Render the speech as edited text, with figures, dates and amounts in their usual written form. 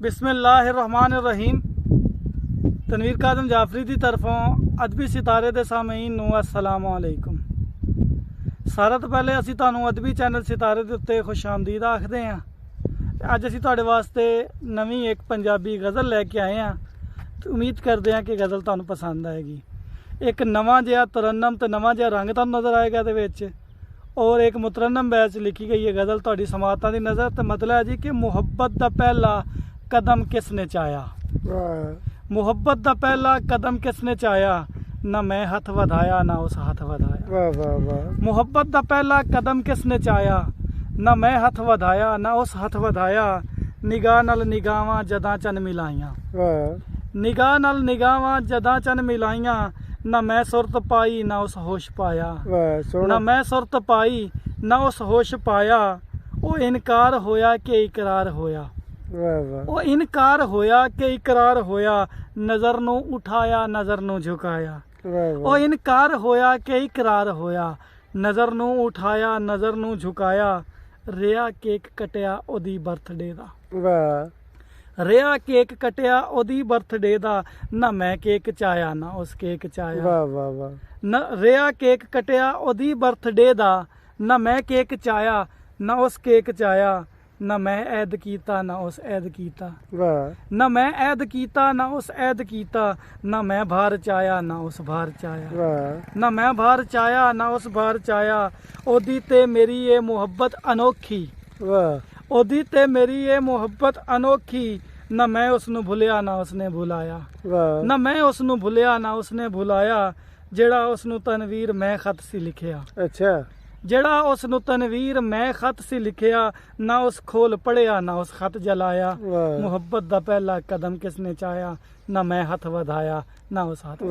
बिस्मिल्लाहिर्रहमानिर्रहीम। तनवीर कादम जाफरी की तरफों अदबी सितारे दे सामीन नूं अस्सलामु अलैकुम। सारा तो पहले असीं तुहानूं अदबी चैनल सितारे दे उत्ते खुश आमदीद आखदे हां। अज असीं तुहाडे वास्ते नवीं एक पंजाबी गज़ल लैके आए हां। तो उम्मीद करते हैं कि गज़ल तुहानूं पसंद आएगी। एक नवां जिहा तरन्नम ते नवां जिहा रंग तुहानूं नज़र आएगा इहदे विच, और एक मुतरन्नम बैच लिखी गई है गज़ल तुहाडी समातां दी नज़र। तो मतलब है जी कि मुहब्बत दा पहला कदम किसने चाया, मुहब्बत दा पहला कदम किसने चाया, ना मैं हथ वधाया ना उस हथ वधाया। मुहब्बत दा पहला कदम किसने चाया, ना मैं हथ वधाया ना उस हथ वधाया। निगाह नाल निगाहां जदां चन मिलाइयां, निगाह नाल निगाहां जदां चन मिलाइयां। ना मैं सुरत पाई ना उस होश पाया, ना मैं सुरत पाई ना उस होश पाया। ओ इनकार होया कि इकरार होया, ओ इनकार होया कि इकरार होया। नज़र नूं उठाया नज़र नूं झुकाया, ओ इनकार होया कि इकरार होया। नज़र नूं उठाया नज़र नूं झुकाया। रिया केक कटिया ओदी बर्थडे दा, रिया केक कटिया ओदी बर्थडे दा। ना मैं केक चाया ना उस केक चाया, न रिया केक कटिया ओदी बर्थडे दा। ना मैं केक चाया ना उस केक चाया। ना मैं ऐद कीता ना उस ऐद कीता, ना मैं ऐद कीता ना उस ऐद कीता। ना मैं भार चाया ना उस भार चाया, ना मैं भार चाया ना उस भार चाया। ओदी ते मेरी ये मुहब्बत अनोखी, ओदी ते मेरी ये मुहब्बत अनोखी। ना मैं उसनू भुलिया ना उसने भुलाया, ना मैं उसनू भुलिया ना उसने भुलाया। जेड़ा उसनू तनवीर मैं खत सी लिखिया, अच्छा जेड़ा उसनू तनवीर मैं खत सी लिखिया। ना उस खोल पढ़िया ना उस खत जलाया। मुहब्बत दा पहला कदम किसने चाया, ना मैं हथ वधाया ना उस हथ।